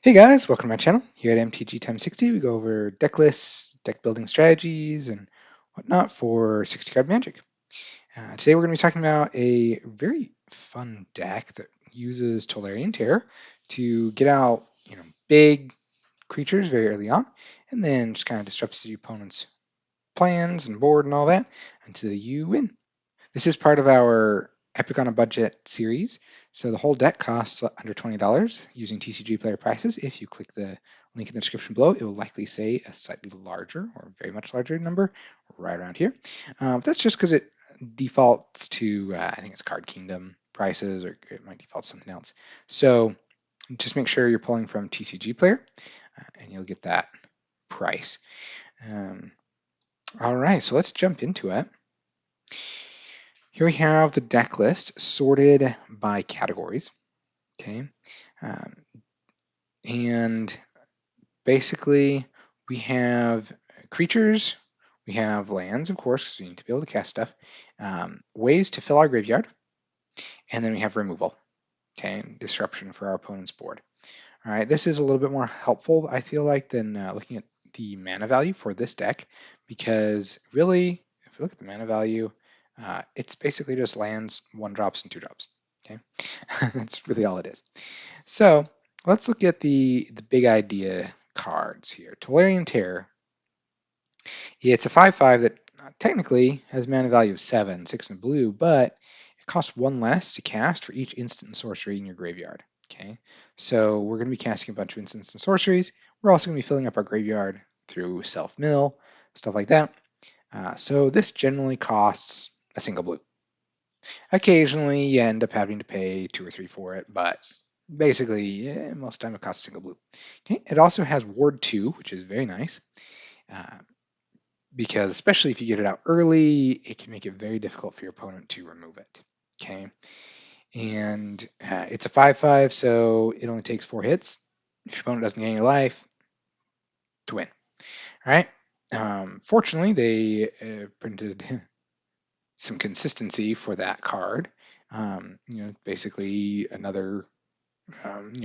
Hey guys, welcome to my channel. Here at MTG Time 60, we go over deck lists, deck building strategies, and whatnot for 60 card Magic. Today we're going to be talking about a very fun deck that uses Tolarian Terror to get out, big creatures very early on, and then just kind of disrupts the opponent's plans and board and all that until you win. This is part of our Epic on a Budget series. So the whole deck costs under $20 using TCG player prices. If you click the link in the description below, it will likely say a slightly larger or very much larger number right around here. That's just because it defaults to, I think it's Card Kingdom prices, or it might default to something else. So just make sure you're pulling from TCG player and you'll get that price. All right, so let's jump into it. Here we have the deck list sorted by categories, okay? And basically we have creatures, we have lands, of course, so you need to be able to cast stuff, ways to fill our graveyard, and then we have removal, okay? Disruption for our opponent's board. All right, this is a little bit more helpful, I feel like, than looking at the mana value for this deck, because really, if you look at the mana value, it's basically just lands, 1-drops, and 2-drops. Okay, that's really all it is. So let's look at the big idea cards here. Tolarian Terror. It's a 5/5 that technically has mana value of 7, 6 in blue, but it costs 1 less to cast for each instant and sorcery in your graveyard. Okay, so we're going to be casting a bunch of instants and sorceries. We're also going to be filling up our graveyard through self-mill, stuff like that. So this generally costs a single blue. Occasionally, you end up having to pay 2 or 3 for it, but basically, most of the time it costs a single blue. Okay. It also has Ward 2, which is very nice, because especially if you get it out early, it can make it very difficult for your opponent to remove it. Okay. And it's a 5/5, so it only takes 4 hits. If your opponent doesn't gain any life, to win. All right. Fortunately, they printed some consistency for that card. Basically another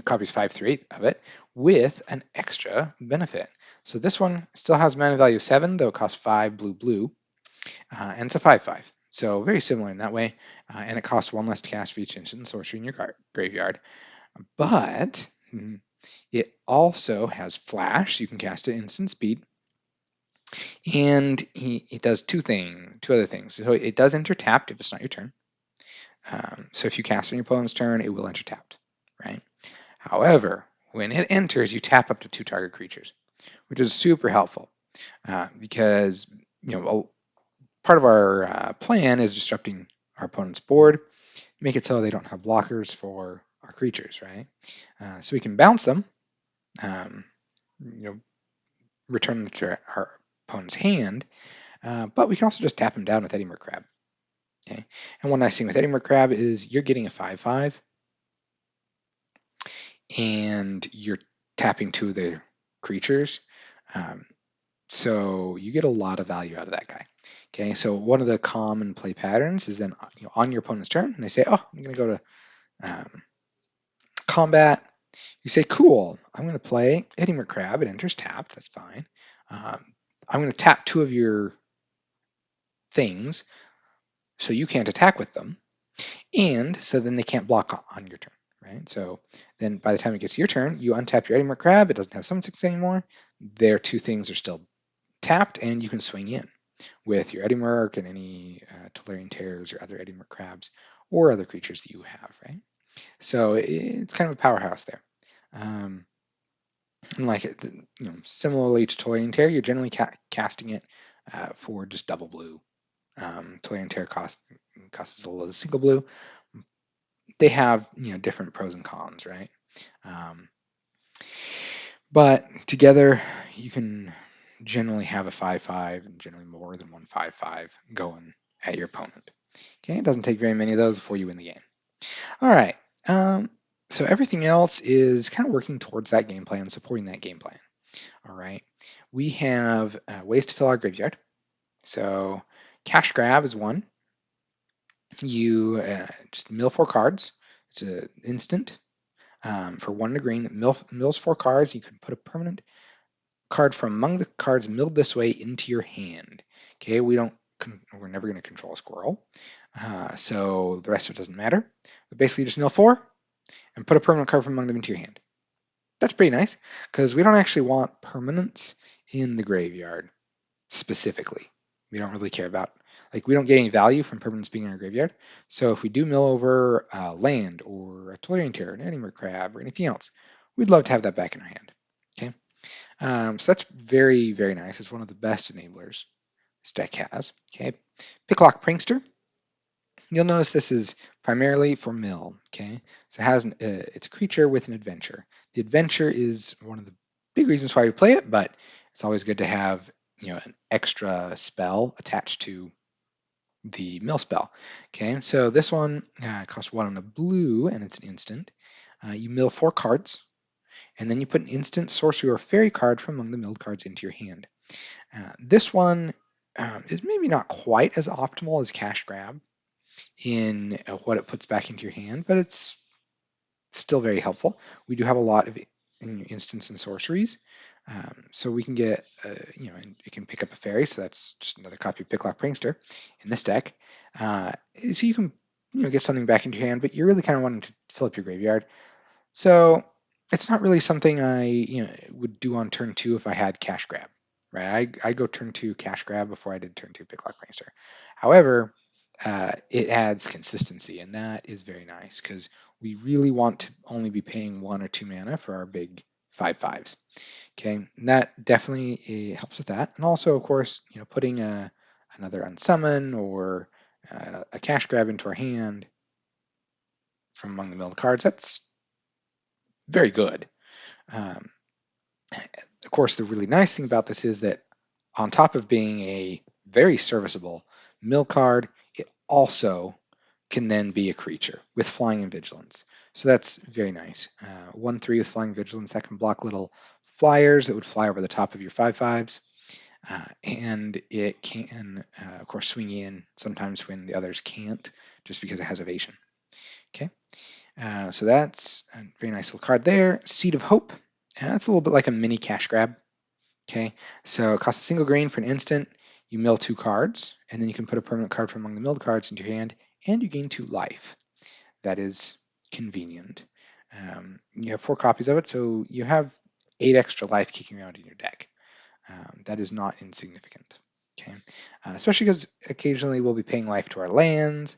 copies 5 through 8 of it with an extra benefit. So this one still has mana value of 7, though it costs 5 blue, and it's a 5/5. So very similar in that way, and it costs 1 less to cast for each instant and sorcery in your graveyard. But it also has flash, so you can cast it at instant speed. And it does two other things. So it does enter tapped if it's not your turn. So if you cast on your opponent's turn, it will enter tapped, right? However, when it enters, you tap up to 2 target creatures, which is super helpful because part of our plan is disrupting our opponent's board, make it so they don't have blockers for our creatures, right? So we can bounce them, return them to our opponent's hand, but we can also just tap them down with Eddymurk Crab. Okay, and one nice thing with Eddymurk Crab is you're getting a 5/5, and you're tapping 2 of the creatures, so you get a lot of value out of that guy. Okay, so one of the common play patterns is then on your opponent's turn, and they say, "Oh, I'm going to go to combat." You say, "Cool, I'm going to play Eddymurk Crab. It enters tapped. That's fine. I'm going to tap 2 of your things, so you can't attack with them, and so then they can't block on your turn." Right? So then by the time it gets to your turn, you untap your Eddymurk Crab. It doesn't have summon 6 anymore. Their 2 things are still tapped, and you can swing in with your Eddymurk and any Tolarian Terrors or other Eddymurk Crabs or other creatures that you have, right? So it's kind of a powerhouse there. And like similarly to Tolarian Terror, you're generally casting it for just double blue. Tolarian Terror costs as little as a single blue. They have different pros and cons, right? But together you can generally have a 5/5 and generally more than 1 5/5 going at your opponent. Okay, it doesn't take very many of those before you win the game. All right, so everything else is kind of working towards that game plan, supporting that game plan. All right, we have ways to fill our graveyard. So cash grab is one. You just mill 4 cards. It's an instant. for 1 and a green that mills 4 cards. You can put a permanent card from among the cards milled this way into your hand. Okay, we're never going to control a squirrel, so the rest of it doesn't matter. But basically, just mill 4 and put a permanent card from among them into your hand. That's pretty nice because we don't actually want permanents in the graveyard specifically. We don't really care about, like, we don't get any value from permanents being in our graveyard. So if we do mill over land or a Tolarian Terror, an Eddymurk Crab, or anything else, we'd love to have that back in our hand. Okay, so that's very, very nice. It's one of the best enablers this deck has. Okay, Picklock Prankster. You'll notice this is primarily for mill. Okay, so it has it's a creature with an adventure. The adventure is one of the big reasons why we play it, but it's always good to have an extra spell attached to the mill spell. Okay, so this one costs 1 and a blue, and it's an instant. You mill 4 cards, and then you put an instant, sorcery, or fairy card from among the milled cards into your hand. This one is maybe not quite as optimal as Cash Grab in what it puts back into your hand, but it's still very helpful. We do have a lot of instants and sorceries, so we can get, and you can pick up a fairy, so that's just another copy of Picklock Prankster in this deck. So you can, get something back into your hand, but you're really kind of wanting to fill up your graveyard. So it's not really something I, would do on turn 2 if I had Cash Grab, right? I'd go turn 2 Cash Grab before I did turn 2 Picklock Prankster. However, it adds consistency, and that is very nice because we really want to only be paying 1 or 2 mana for our big 5/5s. Okay, and that definitely helps with that. And also, of course, putting another unsummon or a Cash Grab into our hand from among the milled cards, that's very good. Of course, the really nice thing about this is that on top of being a very serviceable mill card, it also can then be a creature with flying and vigilance. So that's very nice. 1/3 with flying vigilance, that can block little flyers that would fly over the top of your 5/5s. And it can, of course, swing in sometimes when the others can't, just because it has evasion. Okay, so that's a very nice little card there. Seed of Hope. That's a little bit like a mini Cash Grab. Okay, so it costs a single green for an instant. You mill 2 cards, and then you can put a permanent card from among the milled cards into your hand, and you gain 2 life. That is convenient. You have 4 copies of it, so you have 8 extra life kicking around in your deck. That is not insignificant. Okay, especially because occasionally we'll be paying life to our lands,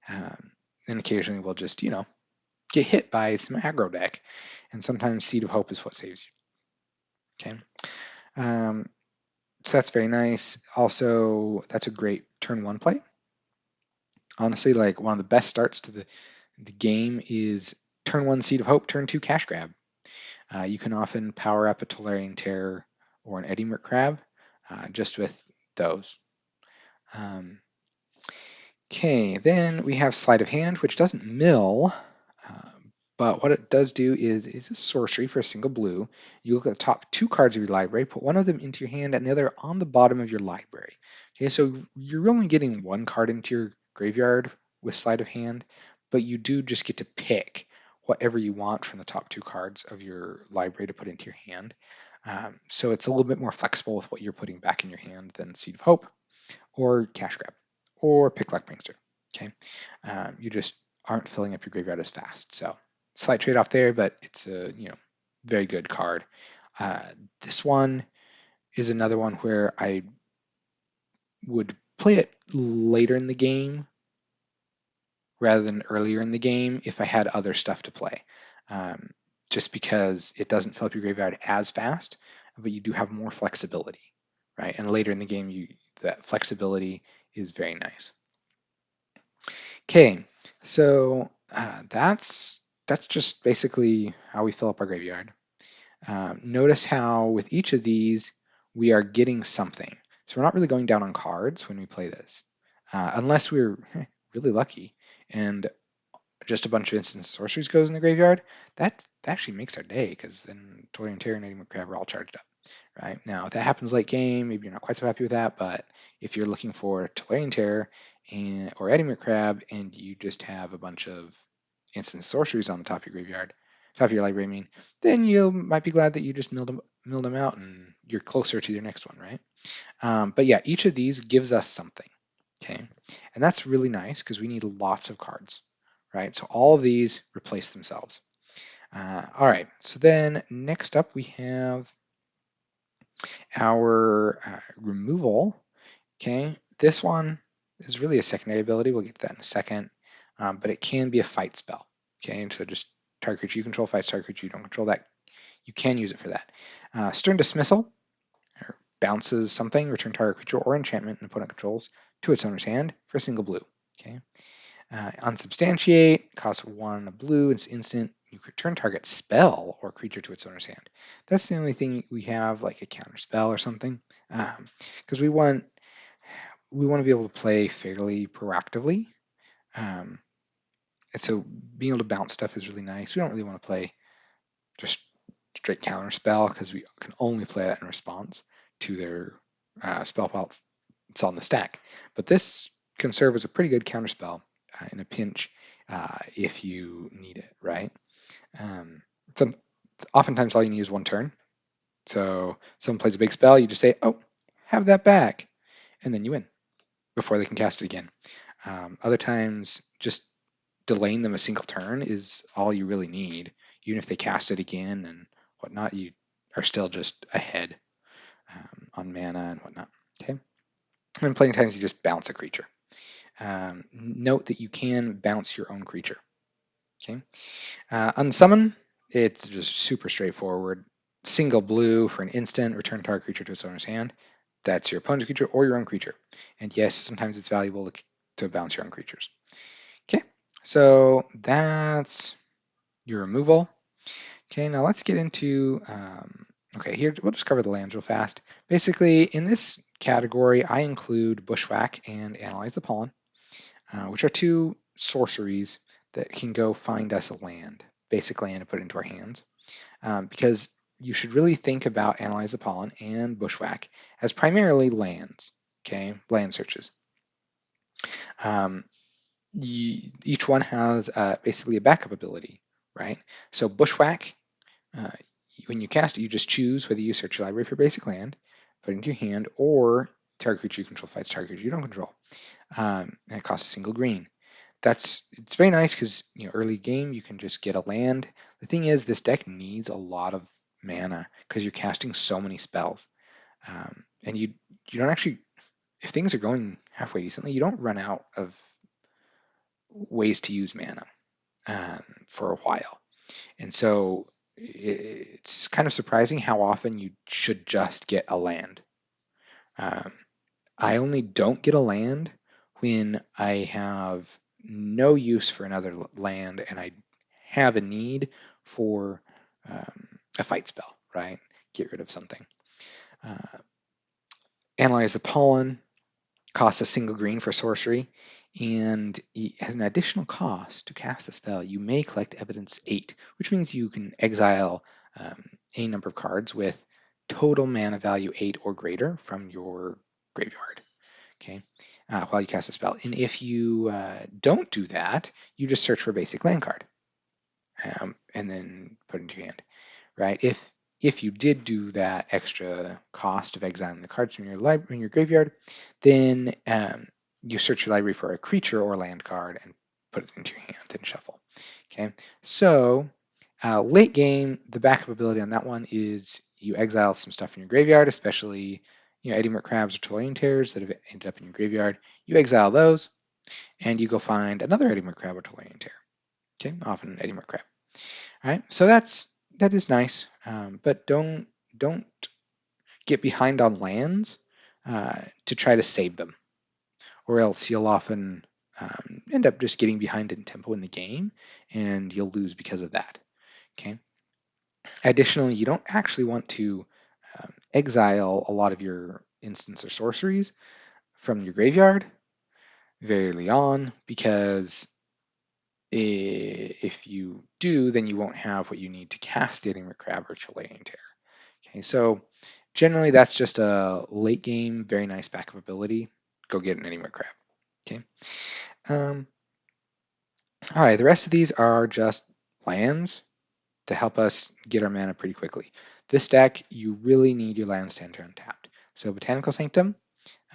and occasionally we'll just, get hit by some aggro deck, and sometimes Seed of Hope is what saves you. Okay. So that's very nice. Also, that's a great turn 1 play. Honestly, like, one of the best starts to the game is turn 1 Seed of Hope, turn 2 Cash Grab. You can often power up a Tolarian Terror or an Eddymurk Crab just with those. Okay, then we have Sleight of Hand, which doesn't mill, but what it does do is a sorcery for a single blue. You look at the top 2 cards of your library, put one of them into your hand and the other on the bottom of your library. Okay, so you're only getting 1 card into your graveyard with Sleight of Hand, but you do just get to pick whatever you want from the top 2 cards of your library to put into your hand. So it's a little bit more flexible with what you're putting back in your hand than Seed of Hope or Cash Grab or Picklock Prankster. Okay, you just aren't filling up your graveyard as fast. So slight trade-off there, but it's a very good card. This one is another one where I would play it later in the game rather than earlier in the game if I had other stuff to play. Just because it doesn't fill up your graveyard as fast, but you do have more flexibility, right? And later in the game, that flexibility is very nice. Okay, so that's just basically how we fill up our graveyard. Notice how with each of these we are getting something. So we're not really going down on cards when we play this, unless we're really lucky and just a bunch of instant sorceries goes in the graveyard. That actually makes our day because then Tolarian Terror and Eddymurk Crab are all charged up. Right now, if that happens late game, maybe you're not quite so happy with that. But if you're looking for Tolarian Terror or Eddymurk Crab, and you just have a bunch of instant sorceries on the top of your graveyard, top of your library, I mean, then you might be glad that you just milled them out and you're closer to your next one, right? But yeah, each of these gives us something, okay? And that's really nice because we need lots of cards, right? So all of these replace themselves. All right, so then next up we have our removal, okay? This one is really a secondary ability. We'll get to that in a second, but it can be a fight spell, okay? And so just target creature you control, fights target creature you don't control, that you can use it for that. Stern Dismissal, or bounces something, return target creature or enchantment an opponent controls to its owner's hand for a single blue, okay? Unsubstantiate, costs 1 blue, it's instant. You return target spell or creature to its owner's hand. That's the only thing we have, like a counter spell or something, because we want to be able to play fairly proactively. And so being able to bounce stuff is really nice. We don't really want to play just straight counter spell because we can only play that in response to their spell pile it's on the stack. But this can serve as a pretty good counter spell in a pinch if you need it, right? So oftentimes all you need is one turn. So someone plays a big spell, you just say, "Oh, have that back," and then you win before they can cast it again. Other times, just delaying them a single turn is all you really need. Even if they cast it again and whatnot, you are still just ahead on mana and whatnot. Okay. And playing times, you just bounce a creature. Note that you can bounce your own creature. Okay. Unsummon, it's just super straightforward. Single blue for an instant, return target creature to its owner's hand. That's your opponent's creature or your own creature. And yes, sometimes it's valuable to bounce your own creatures. Okay, so that's your removal. Okay, now let's get into, okay, here, we'll just cover the lands real fast. Basically, in this category, I include Bushwhack and Analyze the Pollen, which are two sorceries that can go find us a land, basic land, and put it into our hands. Because you should really think about Analyze the Pollen and Bushwhack as primarily lands, okay, land searches. Each one has basically a backup ability, right? So Bushwhack, uh, when you cast it, you just choose whether you search your library for basic land, put it into your hand, or target creature you control fights target creature you don't control. And it costs a single green. It's very nice because early game you can just get a land. The thing is, this deck needs a lot of mana because you're casting so many spells, and you don't actually, if things are going halfway decently, you don't run out of ways to use mana for a while. And so it's kind of surprising how often you should just get a land. I only don't get a land when I have no use for another land and I have a need for a fight spell, right? Get rid of something. Analyze the Pollen costs a single green for sorcery, and it has an additional cost to cast the spell. You may collect evidence 8, which means you can exile any number of cards with total mana value 8 or greater from your graveyard. Okay, while you cast a spell. And if you don't do that, you just search for a basic land card and then put it into your hand, right? If you did do that extra cost of exiling the cards from your graveyard, then you search your library for a creature or land card and put it into your hand and shuffle. Okay, so late game, the backup ability on that one is you exile some stuff in your graveyard, especially Eddymurk crabs or Tolarian tears that have ended up in your graveyard. You exile those, and you go find another Eddymurk crab or Tolarian tear. Okay, often Eddymurk crab. All right, so that is nice, but don't get behind on lands to try to save them, or else you'll often end up just getting behind in tempo in the game, and you'll lose because of that. Okay. Additionally, you don't actually want to exile a lot of your instants or sorceries from your graveyard very early on, because if you do, then you won't have what you need to cast Eddymurk crab or Chilean tear. Okay, so generally that's just a late game, very nice backup ability. Go get an Eddymurk crab. Okay. All right, the rest of these are just lands. to help us get our mana pretty quickly. This deck, you really need your lands to enter untapped. So Botanical Sanctum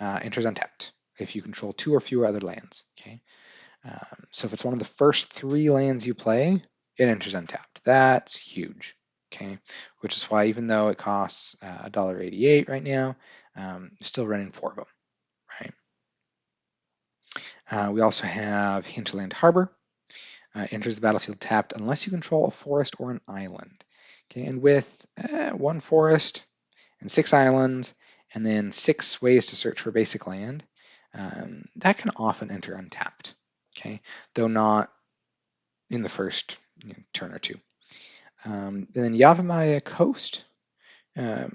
enters untapped if you control 2 or fewer other lands. Okay, so if it's one of the first 3 lands you play, it enters untapped. That's huge. Okay, which is why even though it costs $1.88 right now, still running 4 of them. Right. We also have Hinterland Harbor. Enters the battlefield tapped unless you control a forest or an island. Okay, and with 1 forest and 6 islands, and then 6 ways to search for basic land, that can often enter untapped. Okay, though not in the first turn or two. Then Yavimaya Coast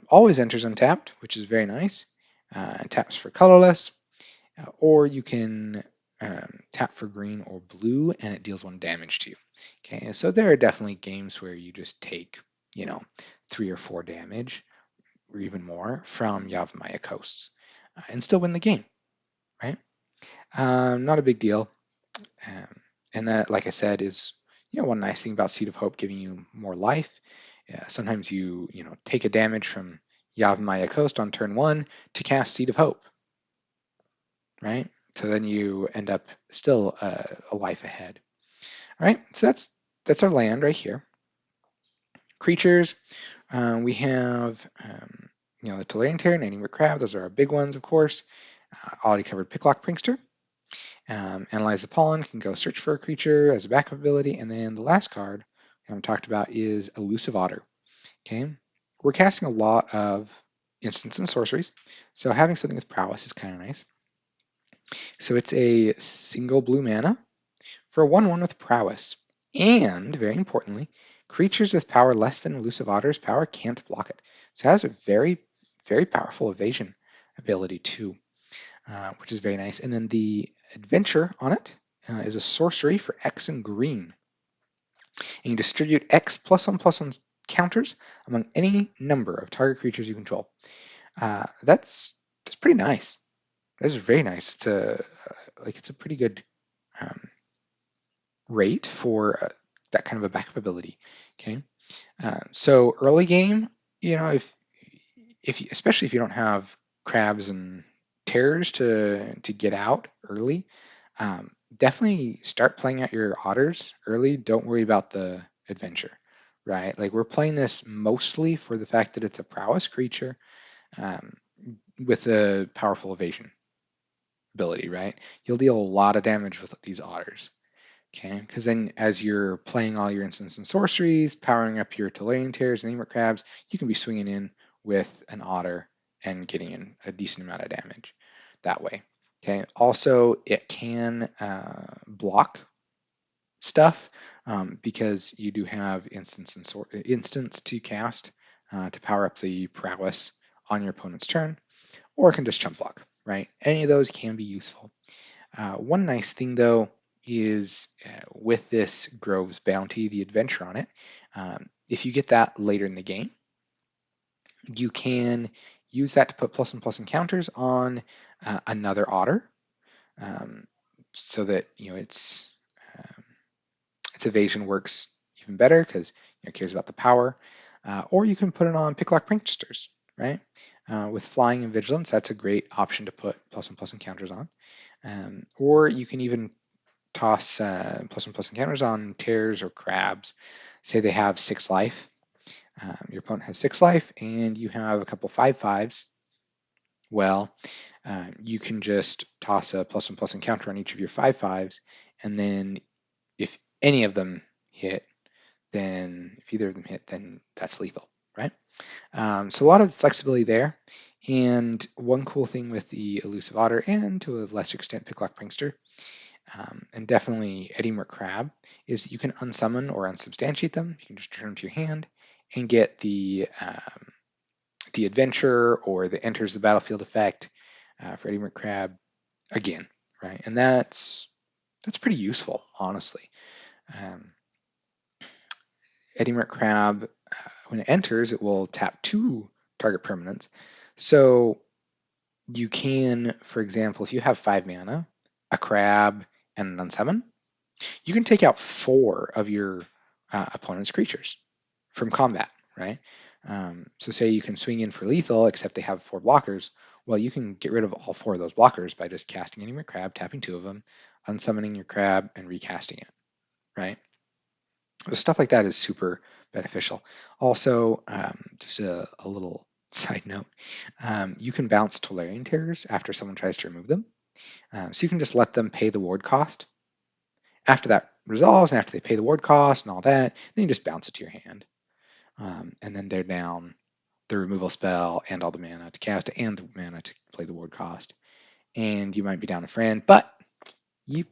always enters untapped, which is very nice. Taps for colorless, or you can tap for green or blue, and it deals 1 damage to you. Okay, so there are definitely games where you just take, 3 or 4 damage, or even more, from Yavimaya Coasts, and still win the game, right? Not a big deal. And that, like I said, is one nice thing about Seed of Hope giving you more life. Sometimes you take a damage from Yavimaya Coast on turn 1 to cast Seed of Hope, right? So then you end up still a life ahead. All right, so that's our land right here. Creatures, we have the Tolarian Terran, Eddymurk Crab. Those are our big ones, of course. Already covered Picklock Prankster. Analyze the pollen, can go search for a creature as a backup ability, and then the last card we haven't talked about is Elusive Otter. Okay, we're casting a lot of instants and sorceries, so having something with prowess is kind of nice. So it's a single blue mana for a 1/1 with prowess, and very importantly, creatures with power less than Elusive Otter's power can't block it. So it has a very, very powerful evasion ability too, which is very nice. And then the adventure on it is a sorcery for X and green. And you distribute X +1/+1 counters among any number of target creatures you control. That's pretty nice. That's very nice. It's a pretty good rate for that kind of a backup ability. Okay, so early game, especially if you don't have crabs and terrors to get out early, definitely start playing out your otters early. Don't worry about the adventure, right? Like we're playing this mostly for the fact that it's a prowess creature with a powerful evasion ability, right? You'll deal a lot of damage with these otters. Okay, because then as you're playing all your instants and sorceries, powering up your Tolarian Terrors and Eddymurk Crabs, you can be swinging in with an Otter and getting in a decent amount of damage that way. Okay, also it can block stuff because you do have instants to cast to power up the prowess on your opponent's turn, or it can just chump block, right? Any of those can be useful. One nice thing though is with this Grove's Bounty, the adventure on it, if you get that later in the game, you can use that to put +1/+1 encounters on another otter, so that its evasion works even better because it cares about the power. Or you can put it on Picklock Pranksters, right? With flying and vigilance, that's a great option to put +1/+1 encounters on. Or you can even toss +1/+1 encounters on terrors or crabs. Say they have 6 life. Your opponent has 6 life, and you have a couple 5/5s. Well, you can just toss a +1/+1 encounter on each of your 5/5s, and then if any of them hit, then if either of them hit, then that's lethal, right? So a lot of flexibility there. And one cool thing with the Elusive Otter, and to a lesser extent Picklock Prankster, and definitely Eddymurk Crab, is you can unsummon or unsubstantiate them. You can just turn them to your hand and get the adventure or the enters the battlefield effect for Eddymurk Crab again, right? And that's pretty useful, honestly. Eddymurk Crab, when it enters, it will tap 2 target permanents. So you can, for example, if you have 5 mana, a crab, and an unsummon, you can take out 4 of your opponent's creatures, from combat, right? So say you can swing in for lethal, except they have 4 blockers. Well, you can get rid of all 4 of those blockers by just casting Eddymurk Crab, tapping 2 of them, unsummoning your crab, and recasting it, right? So stuff like that is super beneficial. Also, just a little side note, you can bounce Tolarian Terrors after someone tries to remove them. So you can just let them pay the ward cost. After that resolves, and after they pay the ward cost and all that, then you just bounce it to your hand. And then they're down the removal spell and all the mana to cast it and the mana to play the ward cost. And you might be down a friend, but you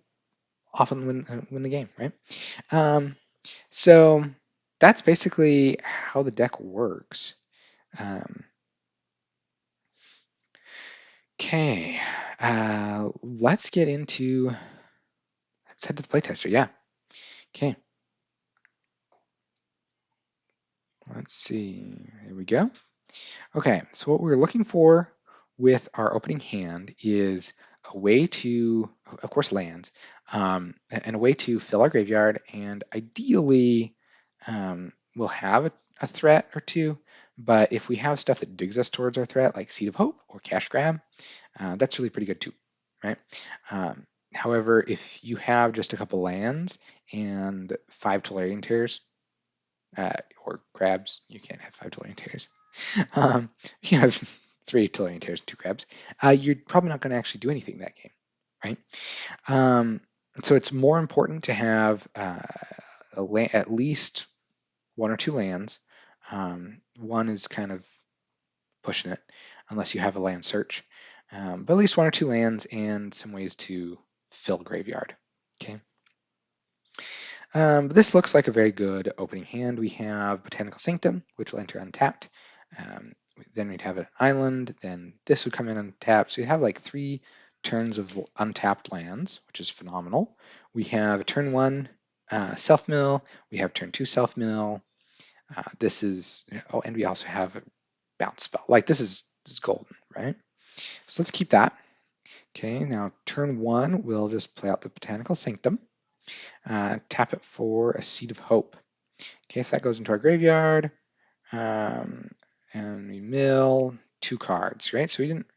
often win the game, right? So that's basically how the deck works. Okay, let's get into, let's head to the playtester, yeah. Okay, let's see, here we go. Okay, so what we're looking for with our opening hand is a way to, of course, lands, and a way to fill our graveyard, and ideally we'll have a threat or two, but if we have stuff that digs us towards our threat, like Seed of Hope or Cash Grab, that's really pretty good too, right? However, if you have just a couple lands and 5 Tolarian Tears, or crabs, you can't have 5 Tolarian Tears. You have 3 Tolarian Tears and 2 crabs. You're probably not going to actually do anything that game, right? So it's more important to have at least 1 or 2 lands. One is kind of pushing it, unless you have a land search. But at least 1 or 2 lands and some ways to fill graveyard. Okay. But this looks like a very good opening hand. We have Botanical Sanctum, which will enter untapped. Then we'd have an island. Then this would come in untapped. So you have like 3 turns of untapped lands, which is phenomenal. We have a turn 1 self mill. We have turn 2 self mill. This is, oh, and we also have a bounce spell. Like this is golden, right? So let's keep that. Okay, now turn 1, we'll just play out the Botanical Sanctum. Tap it for a Seed of Hope. Okay, so that goes into our graveyard, and we mill 2 cards, right? So we didn't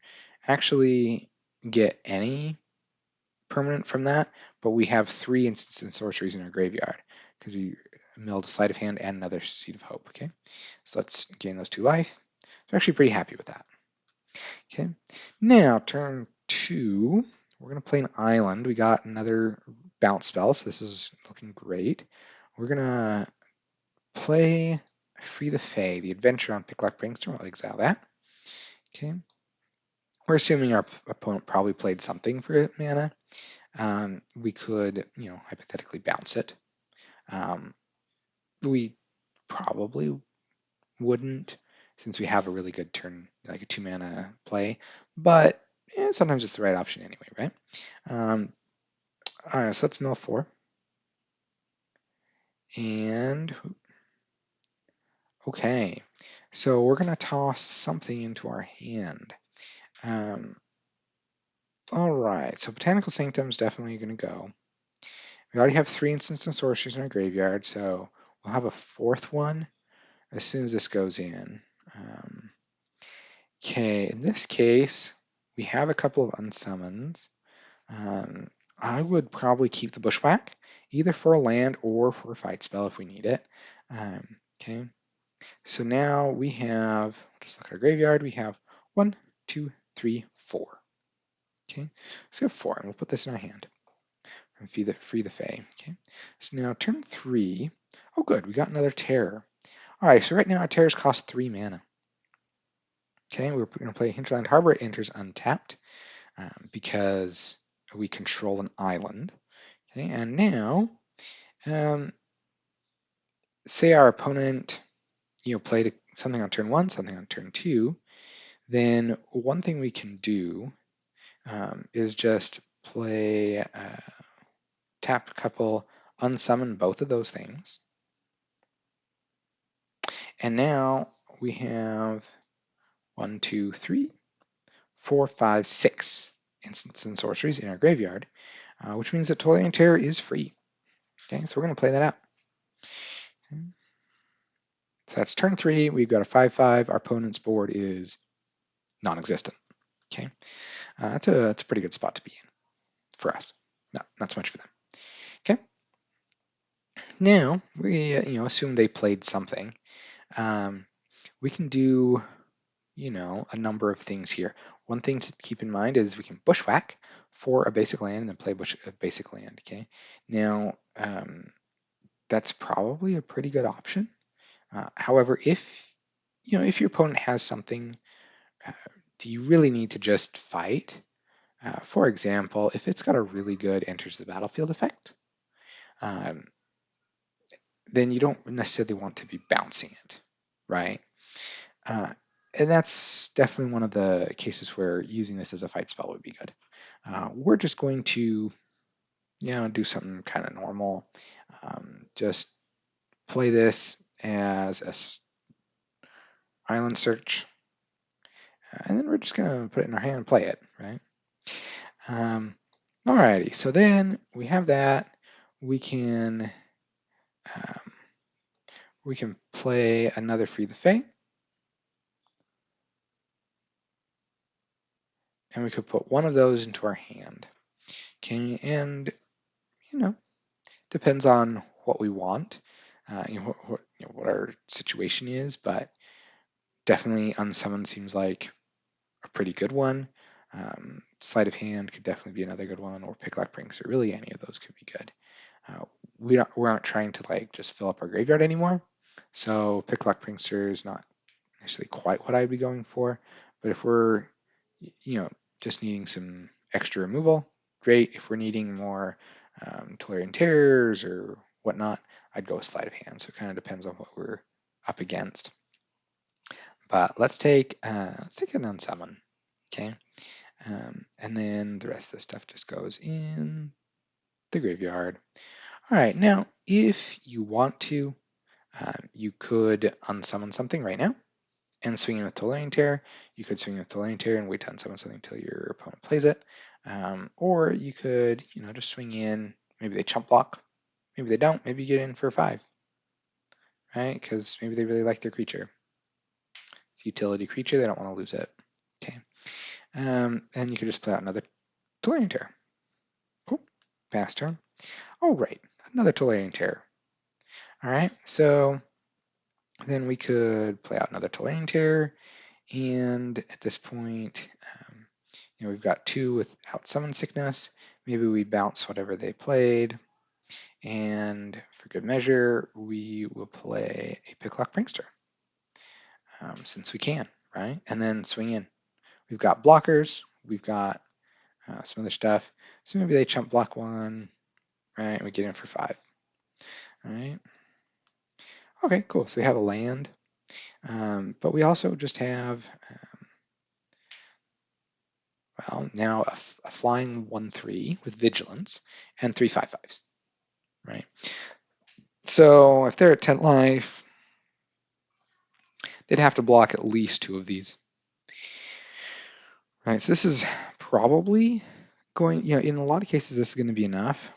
actually get any permanent from that, but we have 3 instants and sorceries in our graveyard because we milled a Sleight of Hand and another Seed of Hope. Okay, so let's gain those 2 life. So I'm actually pretty happy with that. Okay, now turn 2, we're going to play an island. We got another bounce spell, so this is looking great. We're going to play Free the Fae, the adventure on Picklock Brainstorm. I'll exile that. Okay, we're assuming our opponent probably played something for mana. We could, hypothetically bounce it. We probably wouldn't, since we have a really good turn, like a 2 mana play, but sometimes it's the right option anyway, right? All right, so let's mill 4. And, okay, so we're going to toss something into our hand. All right, so Botanical Sanctum is definitely going to go. We already have 3 instants and sorceries in our graveyard, so we'll have a 4th one as soon as this goes in. Okay, in this case, we have a couple of unsummons. I would probably keep the Bushwhack, either for a land or for a fight spell if we need it. Okay, so now we have, just look at our graveyard, we have 1, 2, 3, 4. Okay, so we have 4, and we'll put this in our hand. And free the Fae. Okay, so now turn 3. Oh, good, we got another terror. All right, so right now our terrors cost 3 mana. Okay, we're going to play Hinterland Harbor. It enters untapped because we control an island. Okay, and now, say our opponent, played something on turn 1, something on turn 2, then one thing we can do is just play tap a couple, unsummon both of those things. And now we have 1, 2, 3, 4, 5, 6 instants and sorceries in our graveyard, which means that Tolarian Terror is free. Okay, so we're going to play that out. Okay. So that's turn 3. We've got a 5/5. Our opponent's board is non-existent. Okay, that's a pretty good spot to be in for us. Not so much for them. Okay. Now we assume they played something. We can do a number of things here. One thing to keep in mind is we can bushwhack for a basic land and then play a basic land. Okay. Now that's probably a pretty good option. However, if your opponent has something, do you really need to just fight? For example, if it's got a really good enters the battlefield effect, um, then you don't necessarily want to be bouncing it, right? Uh, and that's definitely one of the cases where using this as a fight spell would be good. We're just going to, do something kind of normal. Just play this as a island search, and then we're just going to put it in our hand and play it, right? Alrighty, so then we have that. We can play another Free the Fae, and we could put one of those into our hand. Okay, and depends on what we want, what our situation is, but definitely unsummon seems like a pretty good one. Sleight of hand could definitely be another good one, or Picklock Prankster. Really, any of those could be good. We aren't trying to just fill up our graveyard anymore, so Picklock Prankster is not necessarily quite what I'd be going for. But if we're just needing some extra removal, great. If we're needing more Tolarian Terrors or whatnot, I'd go with Sleight of Hand. So it kind of depends on what we're up against. But let's take an unsummon, okay? And then the rest of the stuff just goes in the graveyard. All right, now if you want to, you could unsummon something right now and swing in with Tolarian Terror. You could swing in with Tolarian Terror and wait to unsummon something until your opponent plays it. Or you could, just swing in. Maybe they chump block. Maybe they don't. Maybe you get in for 5, right? Because maybe they really like their creature. It's a utility creature. They don't want to lose it. Okay. And you could just play out another Tolarian Terror. Cool. Pass turn. Oh, right. Another Tolarian Terror. All right. So then we could play out another Tolarian Terror. And at this point, we've got 2 without Summon Sickness. Maybe we bounce whatever they played. And for good measure, we will play a Picklock Prankster, since we can, right? And then swing in. We've got blockers. We've got some other stuff. So maybe they chump block 1, right? And we get in for 5, all right? Okay, cool. So we have a land. But we also just have, now a flying 1/3 with vigilance and 3 5/5s, right? So if they're at 10 life, they'd have to block at least 2 of these. Right, so this is probably going, in a lot of cases, this is going to be enough.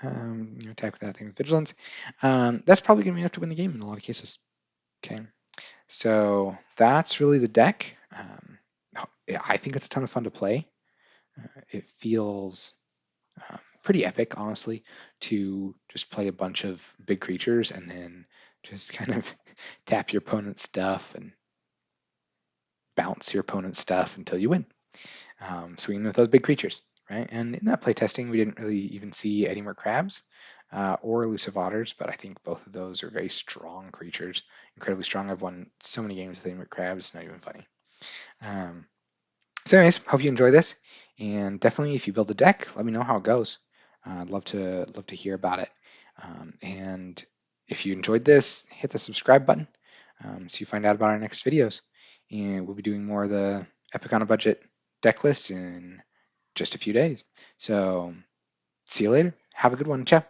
Attack with that thing with vigilance. That's probably going to be enough to win the game in a lot of cases. Okay, so that's really the deck. I think it's a ton of fun to play. It feels pretty epic, honestly, to just play a bunch of big creatures and then just kind of tap your opponent's stuff and bounce your opponent's stuff until you win. Swinging with those big creatures, right? And in that playtesting, we didn't really even see Eddymurk crabs or elusive otters, but I think both of those are very strong creatures, incredibly strong. I've won so many games with Eddymurk crabs, it's not even funny. So anyways, hope you enjoy this, and definitely if you build a deck, let me know how it goes. I'd love to hear about it. And if you enjoyed this, hit the subscribe button so you find out about our next videos. And we'll be doing more of the Epic on a Budget deck list in just a few days. So see you later. Have a good one. Ciao.